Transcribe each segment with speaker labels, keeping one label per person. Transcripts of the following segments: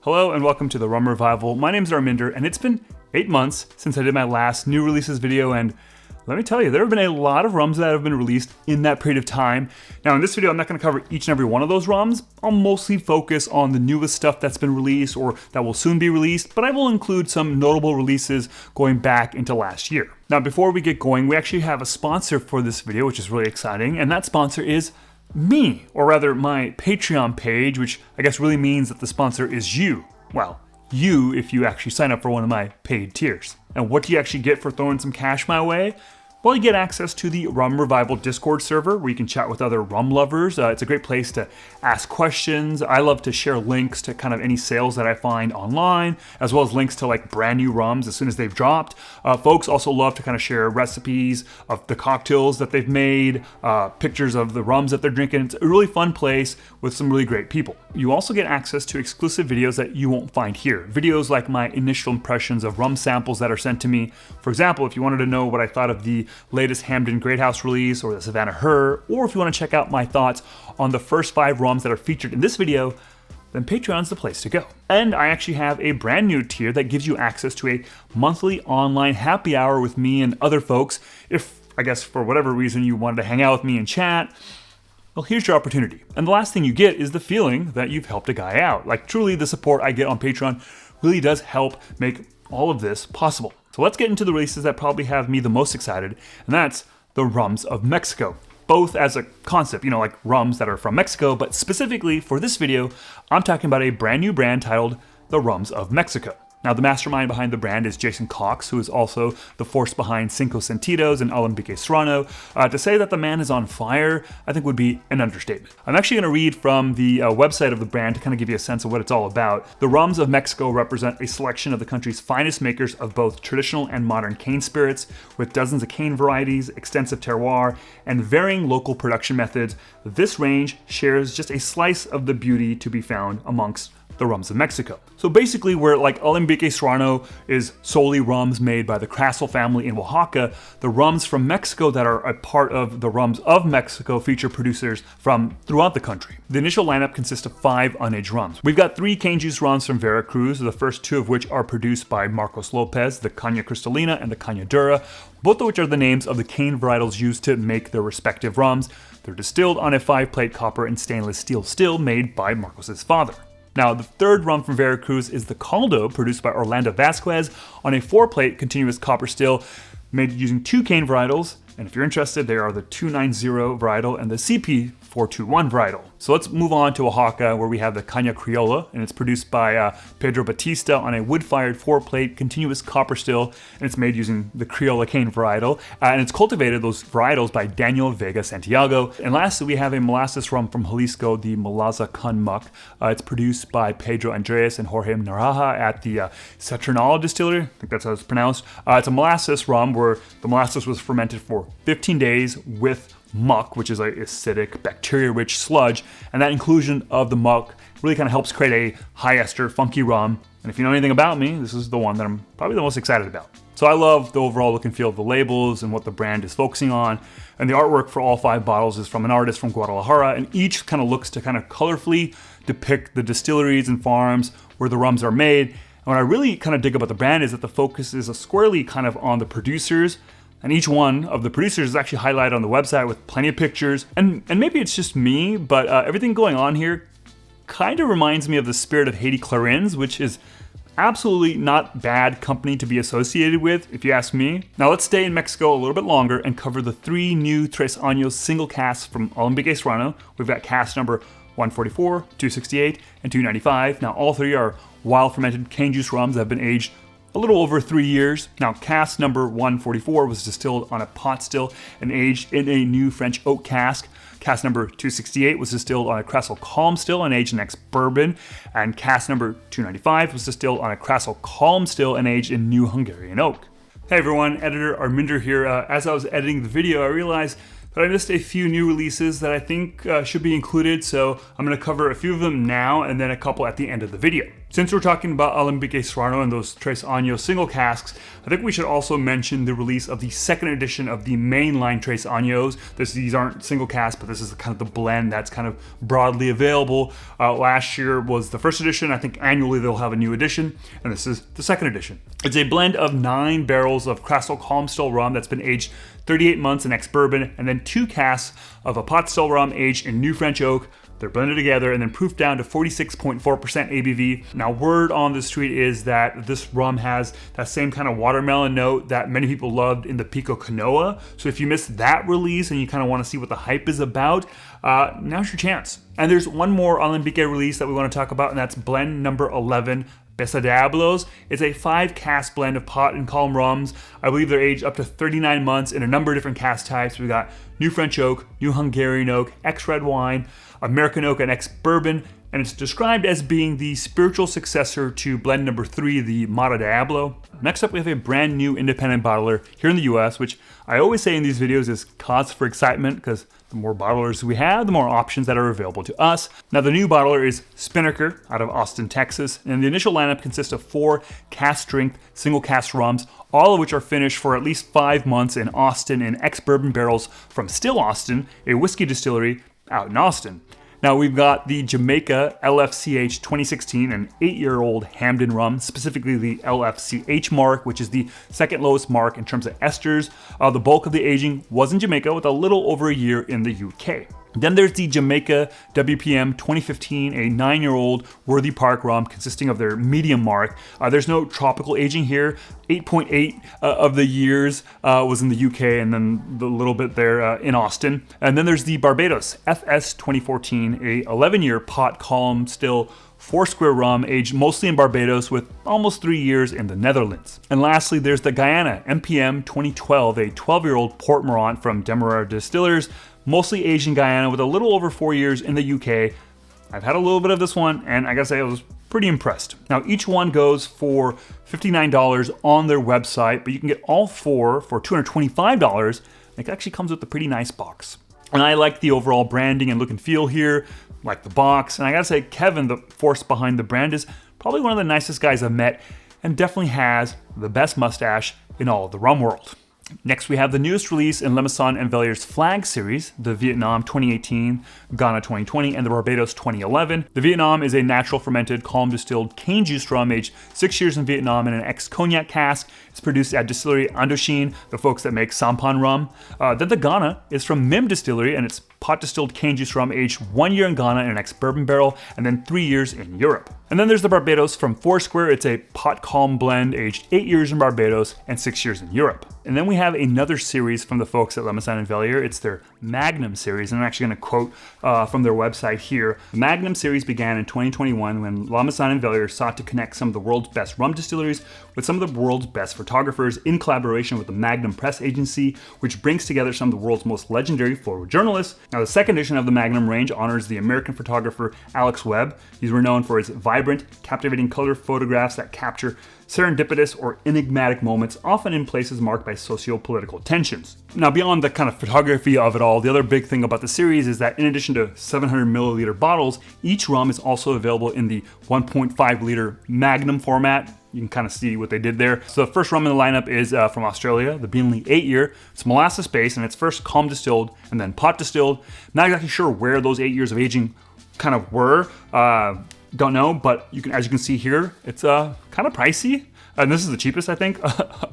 Speaker 1: Hello and welcome to the Rum Revival. My name's Arminder and it's been 8 months since I did my last new releases video, and let me tell you, there have been a lot of rums that have been released in that period of time. Now in this video, I'm not going to cover each and every one of those rums. I'll mostly focus on the newest stuff that's been released or that will soon be released, but I will include some notable releases going back into last year. Now before we get going, we actually have a sponsor for this video, which is really exciting, and that sponsor is me, or rather my Patreon page, which I guess really means that the sponsor is you. Well, you if you actually sign up for one of my paid tiers. And what do you actually get for throwing some cash my way? Well, you get access to the Rum Revival Discord server where you can chat with other rum lovers. It's a great place to ask questions. I love to share links to kind of any sales that I find online, as well as links to like brand new rums as soon as they've dropped. Folks also love to kind of share recipes of the cocktails that they've made, pictures of the rums that they're drinking. It's a really fun place with some really great people. You also get access to exclusive videos that you won't find here. Videos like my initial impressions of rum samples that are sent to me. For example, if you wanted to know what I thought of the latest Hamden Great House release or the Savannah Her, or if you want to check out my thoughts on the first 5 rums that are featured in this video, then Patreon's the place to go. And I actually have a brand new tier that gives you access to a monthly online happy hour with me and other folks. If, I guess, for whatever reason you wanted to hang out with me and chat, well, here's your opportunity. And the last thing you get is the feeling that you've helped a guy out. Like, truly, the support I get on Patreon really does help make all of this possible. So let's get into the releases that probably have me the most excited, and that's the Rums of Mexico. Both as a concept, you know, like rums that are from Mexico, but specifically for this video, I'm talking about a brand new brand titled the Rums of Mexico. Now, the mastermind behind the brand is Jason Cox, who is also the force behind Cinco Sentidos and Alambique Serrano. To say that the man is on fire, I think would be an understatement. I'm actually going to read from the website of the brand to kind of give you a sense of what it's all about. The Rums of Mexico represent a selection of the country's finest makers of both traditional and modern cane spirits, with dozens of cane varieties, extensive terroir, and varying local production methods. This range shares just a slice of the beauty to be found amongst the Rums of Mexico. So basically, where like Alambique Serrano is solely rums made by the Casks family in Oaxaca, the rums from Mexico that are a part of the Rums of Mexico feature producers from throughout the country. The initial lineup consists of 5 unaged rums. We've got 3 cane juice rums from Veracruz, the first 2 of which are produced by Marcos Lopez, the Caña Cristalina and the Caña Dura, both of which are the names of the cane varietals used to make their respective rums. They're distilled on a 5-plate copper and stainless steel still made by Marcos's father. Now, the third rum from Veracruz is the Caldo, produced by Orlando Vasquez on a 4-plate continuous copper still made using 2 cane varietals. And if you're interested, there are the 290 varietal and the CP421 varietal. So let's move on to Oaxaca, where we have the Caña Criolla, and it's produced by Pedro Batista on a wood-fired 4-plate continuous copper still, and it's made using the Criolla cane varietal. And it's cultivated, those varietals, by Daniel Vega Santiago. And lastly, we have a molasses rum from Jalisco, the Malaza Con Muck. It's produced by Pedro Andres and Jorge Naraja at the Citronal Distillery. I think that's how it's pronounced. It's a molasses rum where the molasses was fermented for 15 days with muck, which is an acidic, bacteria-rich sludge, and that inclusion of the muck really kind of helps create a high ester, funky rum. And if you know anything about me, this is the one that I'm probably the most excited about. So I love the overall look and feel of the labels and what the brand is focusing on. And the artwork for all 5 bottles is from an artist from Guadalajara, and each kind of looks to kind of colorfully depict the distilleries and farms where the rums are made. And what I really kind of dig about the brand is that the focus is squarely kind of on the producers. And each one of the producers is actually highlighted on the website with plenty of pictures. And maybe it's just me, but everything going on here kind of reminds me of the spirit of Haiti Clarins, which is absolutely not bad company to be associated with, if you ask me. Now let's stay in Mexico a little bit longer and cover the 3 new Tres Años single casks from Alambique Serrano. We've got cask number 144, 268, and 295. Now all 3 are wild fermented cane juice rums that have been aged a little over 3 years. Now, cask number 144 was distilled on a pot still and aged in a new French oak cask. Cask number 268 was distilled on a Crassel Calm still and aged in ex-bourbon. And cask number 295 was distilled on a Crassel Calm still and aged in new Hungarian oak. Hey everyone, editor Arminder here. As I was editing the video, I realized but I missed a few new releases that I think should be included, so I'm going to cover a few of them now and then a couple at the end of the video. Since we're talking about Alambique Serrano and those Tres Años single casks, I think we should also mention the release of the second edition of the mainline Tres Años. These aren't single casks, but this is kind of the blend that's kind of broadly available. Last year was the first edition. I think annually they'll have a new edition, and this is the second edition. It's a blend of 9 barrels of Crassel calm still rum that's been aged 38 months in ex-bourbon, and then 2 casks of a pot still rum aged in new French oak. They're blended together and then proofed down to 46.4% ABV. Now, word on the street is that this rum has that same kind of watermelon note that many people loved in the Pico Canoa. So if you missed that release and you kind of want to see what the hype is about, now's your chance. And there's one more Alambique release that we want to talk about, and that's blend number 11, Diablos. It's a 5 cask blend of pot and column rums. I believe they're aged up to 39 months in a number of different cask types. We got new French oak, new Hungarian oak, ex-red wine, American oak, and ex-bourbon, and it's described as being the spiritual successor to blend number 3, the Mata Diablo. Next up, we have a brand new independent bottler here in the US, which I always say in these videos is cause for excitement because the more bottlers we have, the more options that are available to us. Now, the new bottler is Spinnaker out of Austin, Texas, and the initial lineup consists of 4 cask strength single cask rums, all of which are finished for at least 5 months in Austin in ex-bourbon barrels from Still Austin, a whiskey distillery out in Austin. Now, we've got the Jamaica LFCH 2016, an 8-year-old Hamden rum, specifically the LFCH mark, which is the second lowest mark in terms of esters. The bulk of the aging was in Jamaica, with a little over a year in the UK. Then there's the Jamaica WPM 2015, a 9-year-old Worthy Park rum consisting of their medium mark. There's no tropical aging here. 8.8 of the years was in the UK, and then the little bit there in Austin. And then there's the Barbados FS 2014, a 11-year pot column still Foursquare rum aged mostly in Barbados with almost 3 years in the Netherlands. And lastly, there's the Guyana MPM 2012, a 12-year-old Port Morant from Demerara Distillers, mostly aged in Guyana with a little over 4 years in the UK. I've had a little bit of this one, and I gotta say I was pretty impressed. Now, each one goes for $59 on their website, but you can get all 4 for $225. It actually comes with a pretty nice box. And I like the overall branding and look and feel here, like the box. And I gotta say, Kevin, the force behind the brand, is probably one of the nicest guys I've met, and definitely has the best mustache in all of the rum world. Next, we have the newest release in Maison and Velier's Flag series, the Vietnam 2018, Ghana 2020, and the Barbados 2011. The Vietnam is a natural fermented, calm distilled cane juice rum aged 6 years in Vietnam in an ex-cognac cask. It's produced at distillery Indochine, the folks that make Sampan rum. Then the Ghana is from Mim Distillery, and it's pot distilled cane juice rum aged 1 year in Ghana in an ex-bourbon barrel, and then 3 years in Europe. And then there's the Barbados from Foursquare. It's a pot calm blend aged 8 years in Barbados and 6 years in Europe. And then we have another series from the folks at Maison and Velier. It's their Magnum Series, and I'm actually going to quote from their website here. The Magnum Series began in 2021 when La Maison and Velier sought to connect some of the world's best rum distilleries with some of the world's best photographers in collaboration with the Magnum Press Agency, which brings together some of the world's most legendary photojournalists. Now, the second edition of the Magnum range honors the American photographer Alex Webb. He's renowned for his vibrant, captivating color photographs that capture serendipitous or enigmatic moments, often in places marked by socio-political tensions. Now, beyond the kind of photography of it all, the other big thing about the series is that in addition to 700 milliliter bottles, each rum is also available in the 1.5 liter Magnum format. You can kind of see what they did there. So the first rum in the lineup is from Australia, the Beanley 8-year. It's molasses-based, and it's first calm distilled and then pot distilled. Not exactly sure where those 8 years of aging kind of were. Don't know, but as you can see here, it's kind of pricey. And this is the cheapest, I think,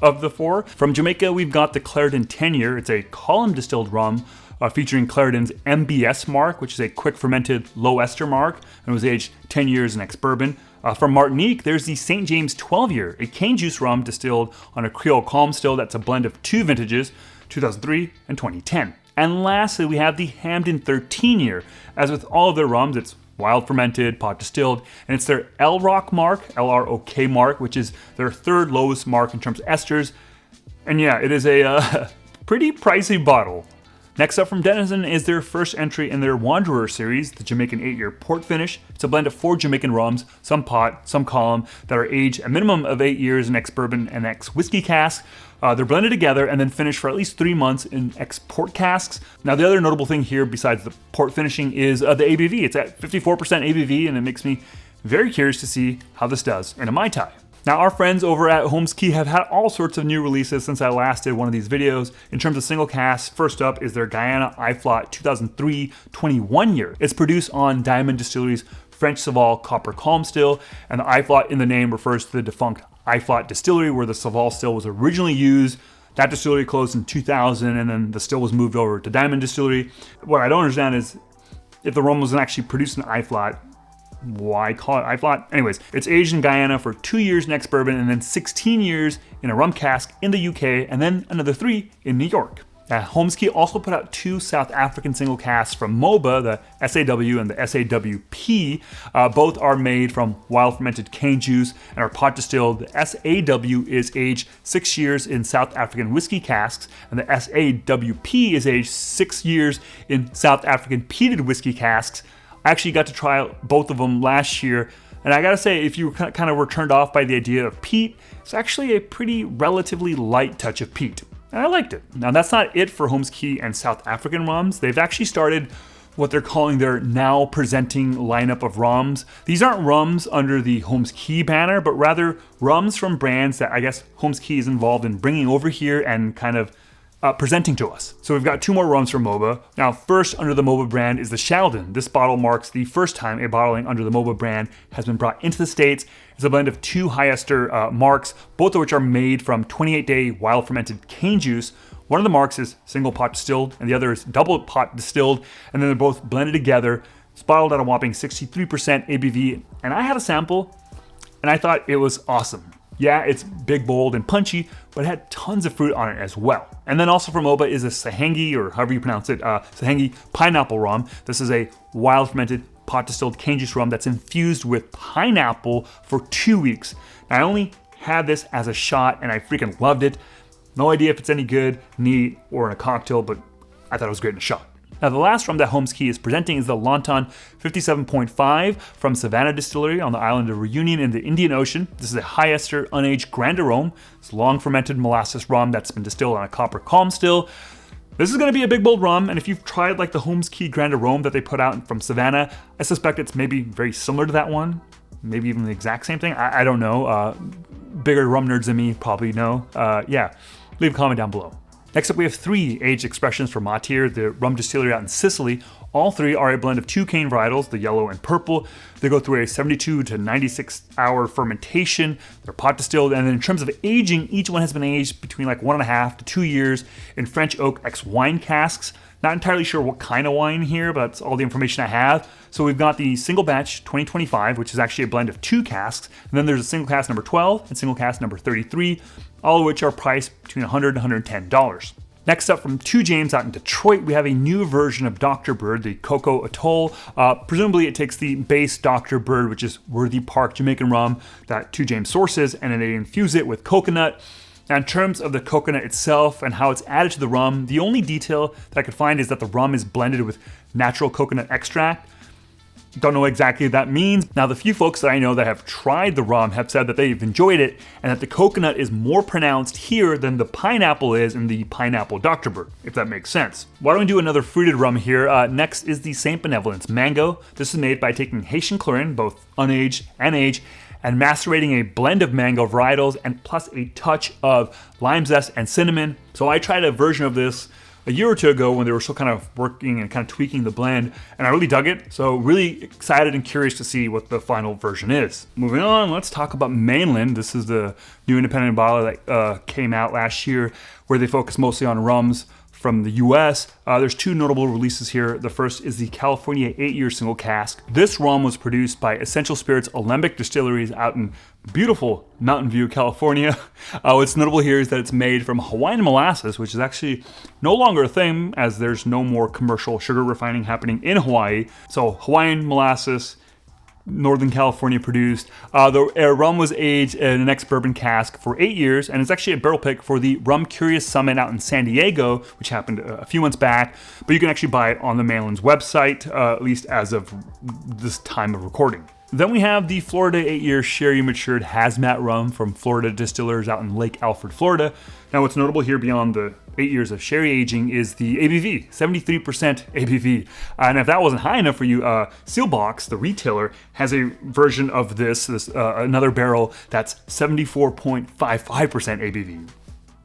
Speaker 1: of the 4. From Jamaica, we've got the Clarendon 10-year. It's a column distilled rum featuring Clarendon's MBS mark, which is a quick fermented low ester mark, and it was aged 10 years in ex-bourbon. From Martinique, there's the St. James 12-year, a cane juice rum distilled on a Creole calm still that's a blend of 2 vintages, 2003 and 2010. And lastly, we have the Hamden 13-year. As with all of their rums, it's wild fermented, pot distilled, and it's their LROK mark, LROK mark, which is their third lowest mark in terms of esters. And yeah, it is a pretty pricey bottle. Next up from Denizen is their first entry in their Wanderer series, the Jamaican 8-year port finish. It's a blend of 4 Jamaican rums, some pot, some column, that are aged a minimum of 8 years in ex-bourbon and ex-whiskey casks. They're blended together and then finished for at least 3 months in export casks. Now, the other notable thing here, besides the port finishing, is the ABV. It's at 54% ABV, and it makes me very curious to see how this does in a Mai Tai. Now, our friends over at Holmes Cay have had all sorts of new releases since I last did one of these videos. In terms of single casks, first up is their Guyana iFlot 2003 21 year. It's produced on Diamond Distillery's French Saval copper calm still, and the iFlot in the name refers to the defunct iFlot distillery where the Saval still was originally used. That distillery closed in 2000, and then the still was moved over to Diamond Distillery. What I don't understand is if the rum wasn't actually produced in iFlot, why call it iFlot? Anyways, it's aged in Guyana for 2 years in ex-bourbon and then 16 years in a rum cask in the UK and then another 3 in New York. Holmes Cay also put out 2 South African single casks from Mhoba, the SAW and the SAWP. Both are made from wild fermented cane juice and are pot distilled. The SAW is aged 6 years in South African whiskey casks, and the SAWP is aged 6 years in South African peated whiskey casks. I actually got to try both of them last year, and I gotta say, if you kind of were turned off by the idea of peat, it's actually a pretty relatively light touch of peat, and I liked it. Now, that's not it for Holmes Cay and South African rums. They've actually started what they're calling their now presenting lineup of rums. These aren't rums under the Holmes Cay banner, but rather rums from brands that I guess Holmes Cay is involved in bringing over here and kind of presenting to us. So we've got 2 more rums from Mhoba. Now, first under the Mhoba brand is the Shaldon. This bottle marks the first time a bottling under the Mhoba brand has been brought into the States. It's a blend of 2 high ester marks, both of which are made from 28-day wild fermented cane juice. One of the marks is single pot distilled and the other is double pot distilled, and then they're both blended together. It's bottled at a whopping 63% ABV, and I had a sample and I thought it was awesome. Yeah, it's big, bold, and punchy, but it had tons of fruit on it as well. And then also from Mhoba is a Sihhenge, or however you pronounce it, Sihhenge pineapple rum. This is a wild fermented pot distilled cane juice rum that's infused with pineapple for 2 weeks. Now, I only had this as a shot and I freaking loved it. No idea if it's any good, neat, or in a cocktail, but I thought it was great in a shot. Now, the last rum that Holmes Cay is presenting is the Lontan 57.5 from Savanna Distillery on the island of Reunion in the Indian Ocean. This is a high ester, unaged Grand Arome. It's long fermented molasses rum that's been distilled on a copper calm still. This is going to be a big, bold rum, and if you've tried like the Holmes Cay Grand Arome that they put out from Savannah, I suspect it's maybe very similar to that one. Maybe even the exact same thing. I don't know. Bigger rum nerds than me probably know. Yeah, leave a comment down below. Next up, we have 3 aged expressions from Matir, the rum distillery out in Sicily. All 3 are a blend of 2 cane varietals, the yellow and purple. They go through a 72 to 96 hour fermentation. They're pot distilled, and then in terms of aging, each one has been aged between like 1.5 to 2 years in French oak ex-wine casks. Not entirely sure what kind of wine here, but that's all the information I have. So we've got the single batch 2025, which is actually a blend of 2 casks, and then there's a single cask number 12 and single cask number 33, all of which are priced between $100 and $110. Next up, from 2 James out in Detroit, we have a new version of Dr. Bird, the Coco Atoll. Presumably it takes the base Dr. Bird, which is Worthy Park Jamaican rum that 2 James sources, and then they infuse it with coconut. Now, in terms of the coconut itself and how it's added to the rum, the only detail that I could find is that the rum is blended with natural coconut extract. Don't know what exactly that means. Now, the few folks that I know that have tried the rum have said that they've enjoyed it and that the coconut is more pronounced here than the pineapple is in the pineapple Dr. Bird, if that makes sense. Why don't we do another fruited rum here? Next is the St. Benevolence Mango. This is made by taking Haitian Chlorine, both unaged and aged, and macerating a blend of mango varietals and plus a touch of lime zest and cinnamon. So I tried a version of this a year or 2 ago when they were still kind of working and kind of tweaking the blend, and I really dug it. So really excited and curious to see what the final version is. Moving on, let's talk about Mainland. This is the new independent bottler that came out last year, where they focus mostly on rums from the US. There's 2 notable releases here. The first is the California 8-year single cask. This rum was produced by Essential Spirits Alambique Distilleries out in beautiful Mountain View, California. What's notable here is that it's made from Hawaiian molasses, which is actually no longer a thing as there's no more commercial sugar refining happening in Hawaii. So Hawaiian molasses, Northern California produced. The rum was aged in an ex-bourbon cask for 8 years, and it's actually a barrel pick for the Rum Curious Summit out in San Diego, which happened a few months back, but you can actually buy it on the Mainland's website, at least as of this time of recording. Then we have the Florida 8-year sherry matured hazmat rum from Florida distillers out in Lake Alfred, Florida. Now what's notable here beyond the 8 years of sherry aging is the ABV, 73% ABV. And if that wasn't high enough for you, Sealbox, the retailer, has a version of this another barrel that's 74.55% ABV.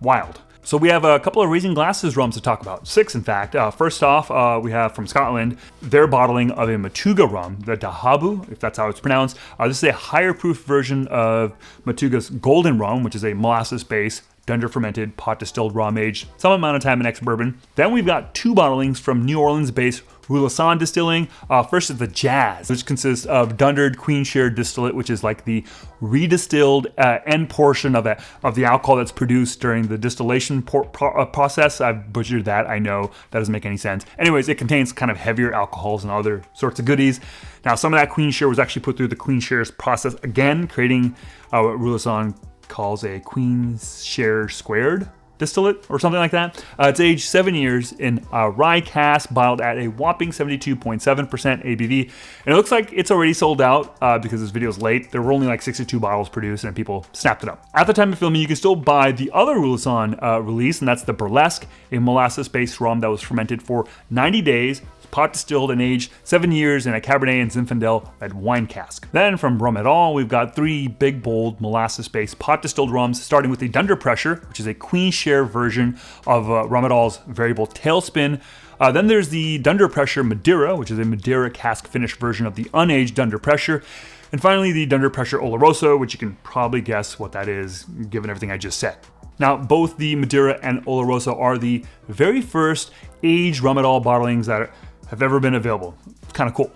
Speaker 1: Wild. So we have a couple of Raising Glasses rums to talk about. 6, in fact. First off, we have from Scotland, their bottling of a Matuga rum, the Dahabu, if that's how it's pronounced. This is a higher proof version of Matuga's Golden Rum, which is a molasses-based, dunder-fermented, pot-distilled rum aged some amount of time in ex-bourbon. Then we've got 2 bottlings from New Orleans-based Roulasson Distilling. First is the Jazz, which consists of dundered queen share distillate, which is like the redistilled end portion of the alcohol that's produced during the distillation process. I've butchered that, I know, that doesn't make any sense. Anyways, it contains kind of heavier alcohols and other sorts of goodies. Now, some of that queen share was actually put through the queen shares process again, creating what Roulasson calls a queen share squared distillate or something like that. It's aged 7 years in a rye cask, bottled at a whopping 72.7% ABV. And it looks like it's already sold out because this video is late. There were only like 62 bottles produced and people snapped it up. At the time of filming, you can still buy the other Roulasson release, and that's the Burlesque, a molasses-based rum that was fermented for 90 days, pot distilled and aged 7 years in a Cabernet and Zinfandel red wine cask. Then from Rum Atoll, we've got 3 big, bold, molasses-based pot distilled rums, starting with the Dunder Pressure, which is a queen share version of Rum Atoll's variable tailspin. Then there's the Dunder Pressure Madeira, which is a Madeira cask finish version of the unaged Dunder Pressure. And finally, the Dunder Pressure Oloroso, which you can probably guess what that is, given everything I just said. Now, both the Madeira and Oloroso are the very first aged Rum Atoll bottlings that have ever been available. It's kind of cool.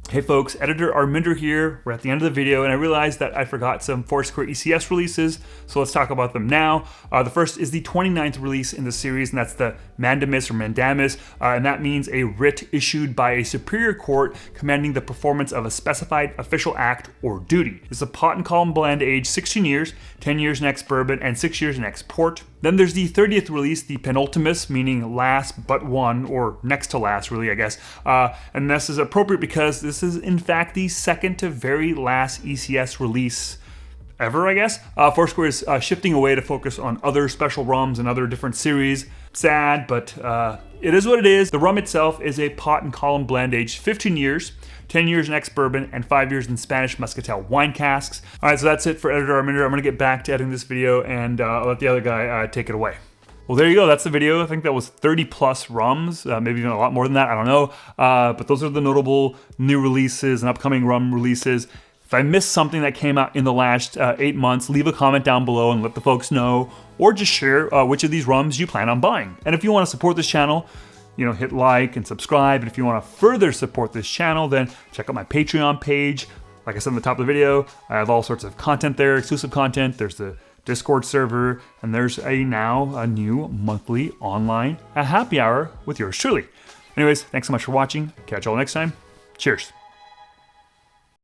Speaker 1: Hey folks, editor Arminder here. We're at the end of the video and I realized that I forgot some Foursquare ECS releases, so let's talk about them now. The first is the 29th release in the series, and that's the Mandamus or Mandamus, and that means a writ issued by a superior court commanding the performance of a specified official act or duty. It's a pot and column blend aged 16 years, 10 years in ex-bourbon, and 6 years in ex-port. Then there's the 30th release, the penultimus, meaning last but one, or next to last really, I guess. And this is appropriate because this is in fact the second to very last ECS release ever, I guess. Foursquare is shifting away to focus on other special rums and other different series. Sad, but it is what it is. The rum itself is a pot and column blend aged 15 years, 10 years in ex-bourbon, and 5 years in Spanish Muscatel wine casks. All right, so that's it for Editor Arminder. I'm gonna get back to editing this video and I'll let the other guy take it away. Well, there you go. That's the video. I think that was 30 plus rums, maybe even a lot more than that. I don't know. But those are the notable new releases and upcoming rum releases. If I missed something that came out in the last 8 months, leave a comment down below and let the folks know, or just share which of these rums you plan on buying. And if you want to support this channel, you know, hit like and subscribe. And if you want to further support this channel, then check out my Patreon page. Like I said in the top of the video, I have all sorts of content there, exclusive content. There's the Discord server, and there's now a new monthly online happy hour with yours truly. Anyways, thanks so much for watching. Catch y'all next time. Cheers.